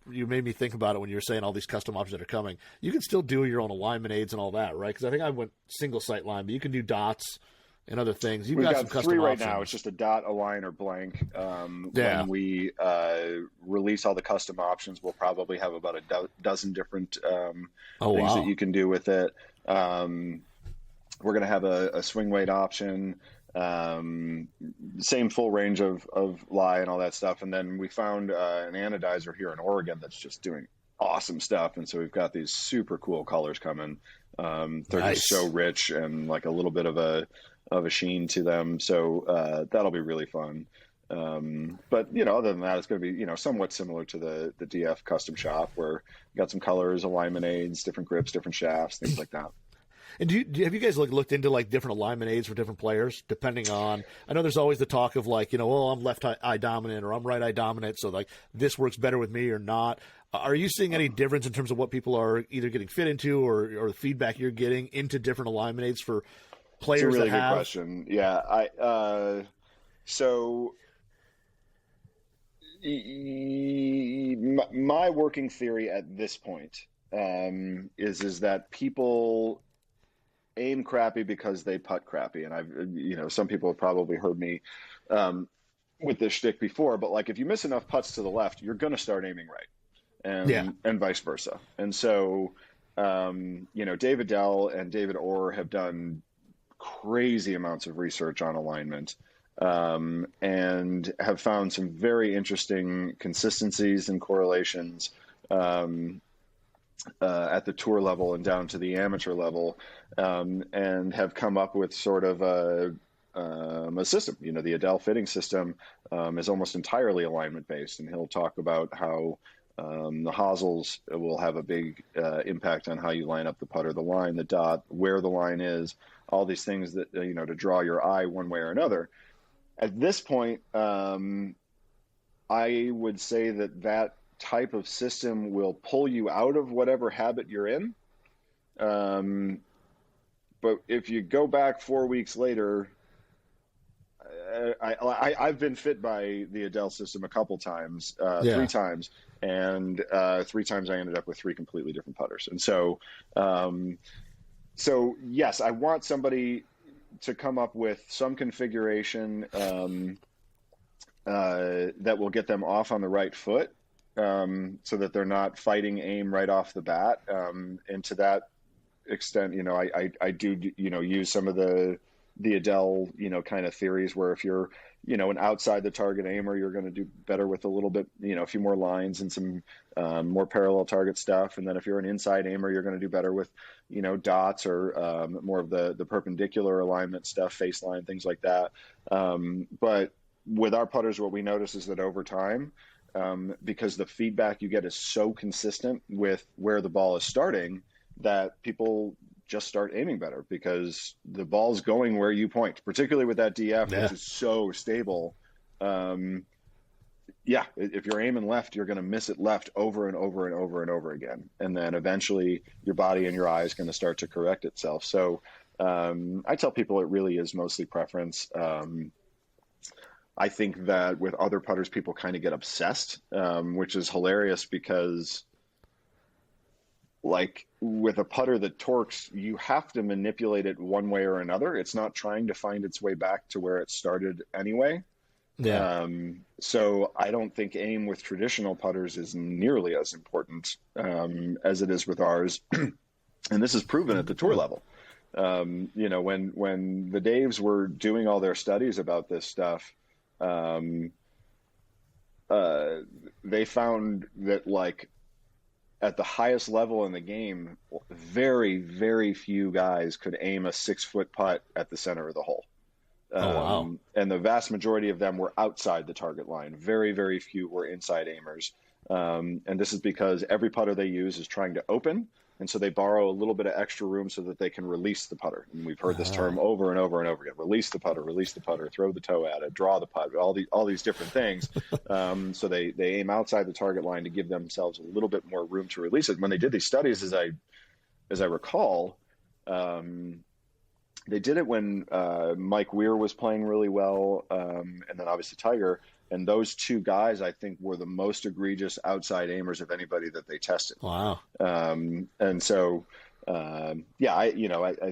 You made me think about it when you were saying all these custom options that are coming. You can still do your own alignment aids and all that, right? Because I think I went single sight line, but you can do dots and other things. We've got some custom 3 right options. Now. It's just a dot, a line, or blank. When we release all the custom options, we'll probably have about a dozen different things that you can do with it. We're going to have a swing weight option, same full range of lie and all that stuff. And then we found an anodizer here in Oregon that's just doing awesome stuff. And so we've got these super cool colors coming. They're just so rich and like a little bit of a sheen to them. So that'll be really fun. But other than that, it's going to be somewhat similar to the DF custom shop, where you got some colors, alignment aids, different grips, different shafts, things like that. And have you guys looked into like different alignment aids for different players, depending on? I know there's always the talk of like, well, I'm left eye dominant or I'm right eye dominant, so like this works better with me or not. Are you seeing any difference in terms of what people are either getting fit into or the feedback you're getting into different alignment aids for players? It's a really good question. Yeah, so my working theory at this point is that people aim crappy because they putt crappy. And I've, some people have probably heard me with this shtick before, but like, if you miss enough putts to the left, you're going to start aiming right, and vice versa. And so, David Dell and David Orr have done crazy amounts of research on alignment, and have found some very interesting consistencies and correlations, at the tour level and down to the amateur level, and have come up with sort of a system. The Adele fitting system is almost entirely alignment based, and he'll talk about how the hosels will have a big impact on how you line up the putter, the line, the dot, where the line is, all these things that to draw your eye one way or another. At this point, I would say that type of system will pull you out of whatever habit you're in. But if you go back 4 weeks later, I've been fit by the Adele system a couple times, 3 times, and 3 times I ended up with 3 completely different putters. And so, yes, I want somebody to come up with some configuration that will get them off on the right foot, so that they're not fighting aim right off the bat. And to that extent, I do use some of the the Adele, kind of theories where if you're, an outside the target aimer, you're going to do better with a little bit, a few more lines and some more parallel target stuff. And then if you're an inside aimer, you're going to do better with, dots or more of the perpendicular alignment stuff, face line, things like that. But with our putters, what we notice is that over time, because the feedback you get is so consistent with where the ball is starting, that people just start aiming better because the ball's going where you point, particularly with that DF, which is so stable. If you're aiming left, you're going to miss it left over and over and over and over again. And then eventually your body and your eye is going to start to correct itself. So I tell people it really is mostly preference. I think that with other putters, people kind of get obsessed, which is hilarious because like with a putter that torques, you have to manipulate it one way or another. It's not trying to find its way back to where it started anyway. Yeah. So I don't think aim with traditional putters is nearly as important as it is with ours. And this is proven at the tour level. When the Daves were doing all their studies about this stuff, they found that like at the highest level in the game, very, very few guys could aim a 6-foot putt at the center of the hole. Wow. And the vast majority of them were outside the target line. Very, very few were inside aimers. And this is because every putter they use is trying to open. And so they borrow a little bit of extra room so that they can release the putter. And we've heard this term over and over and over again. Release the putter, throw the toe at it, draw the putt, all these different things. So they aim outside the target line to give themselves a little bit more room to release it. When they did these studies, as I recall, they did it when Mike Weir was playing really well, and then obviously Tiger. And those two guys, I think, were the most egregious outside aimers of anybody that they tested. Wow. And so, I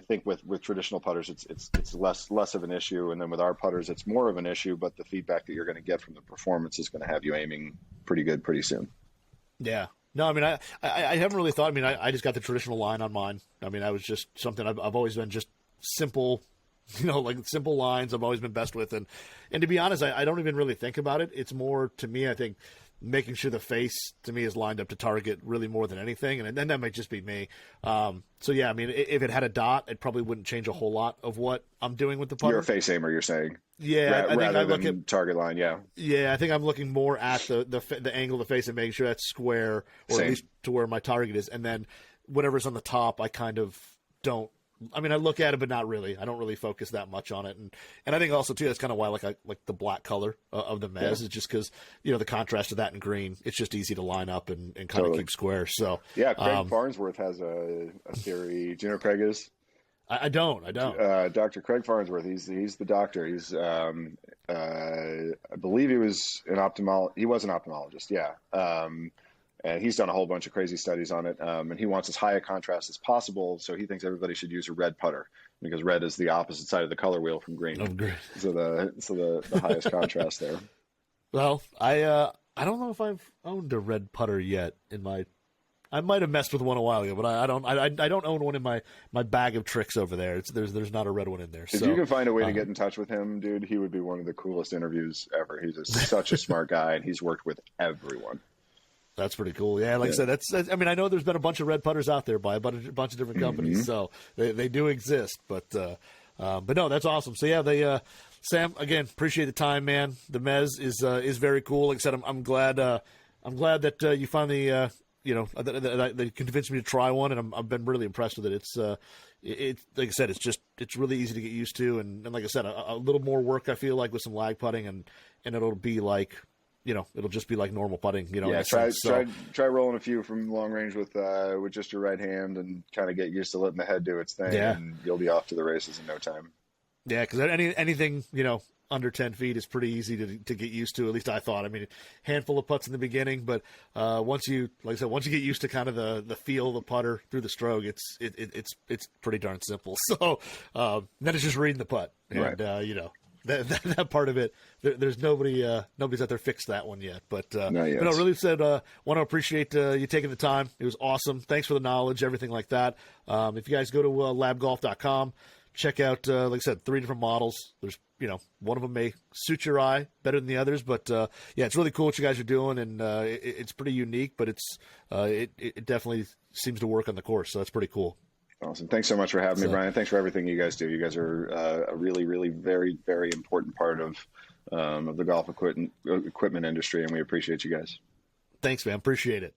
think with traditional putters, it's less of an issue. And then with our putters, it's more of an issue, but the feedback that you're going to get from the performance is going to have you aiming pretty good pretty soon. Yeah. No, I mean, I haven't really thought. I mean, I just got the traditional line on mine. I mean, I was just something I've always been just simple, like simple lines I've always been best with. And to be honest, I don't even really think about it. It's more, to me, I think, making sure the face, to me, is lined up to target really more than anything. And then that might just be me. So, yeah, I mean, if it had a dot, it probably wouldn't change a whole lot of what I'm doing with the putter. You're a face aimer, you're saying. Yeah, I think rather I look than at target line, yeah. Yeah, I think I'm looking more at the angle of the face and making sure that's square, or Same. at least to where my target is. And then whatever's on the top, I kind of don't. I mean, I look at it, but not really. I don't really focus that much on it. And I think also, too, that's kind of why I like the black color of the Mezz, is just because, the contrast of that in green, it's just easy to line up and kind of keep square. So yeah, Craig Farnsworth has a theory. Do you know who Craig is? I don't. Dr. Craig Farnsworth. He's the doctor. He's I believe he was an ophthalmologist. Yeah. And he's done a whole bunch of crazy studies on it. And he wants as high a contrast as possible. So he thinks everybody should use a red putter because red is the opposite side of the color wheel from green. Oh, great. So the highest contrast there. Well, I don't know if I've owned a red putter yet in my. I might have messed with one a while ago, but I don't own one in my bag of tricks over there. There's not a red one in there. If you can find a way to get in touch with him, dude, he would be one of the coolest interviews ever. He's such a smart guy, and he's worked with everyone. That's pretty cool. Yeah, I said, that's. I mean, I know there's been a bunch of red putters out there by a bunch of different companies, so they do exist. But no, that's awesome. So yeah, Sam, again, appreciate the time, man. The Mezz is very cool. Like I said, I'm glad that you finally that they convinced me to try one, and I've been really impressed with it. It's like I said, it's really easy to get used to, and like I said, a little more work I feel like with some lag putting, and it'll be like. It'll just be like normal putting. Yeah, try rolling a few from long range with just your right hand, and kind of get used to letting the head do its thing, and you'll be off to the races in no time. Yeah, because anything under 10 feet is pretty easy to get used to. At least I thought. I mean, handful of putts in the beginning, but once you get used to kind of the feel of the putter through the stroke, it's pretty darn simple. So then it's just reading the putt, and right. That part of it, there's nobody's out there fixed that one yet. But really said, want to appreciate you taking the time. It was awesome. Thanks for the knowledge, everything like that. If you guys go to labgolf.com, check out, like I said, 3 different models. There's, one of them may suit your eye better than the others, but yeah, it's really cool what you guys are doing, and it's pretty unique, but it definitely seems to work on the course, so that's pretty cool. Awesome. Thanks so much for having me, Brian. Thanks for everything you guys do. You guys are a really, really very, very important part of the golf equipment industry, and we appreciate you guys. Thanks, man. Appreciate it.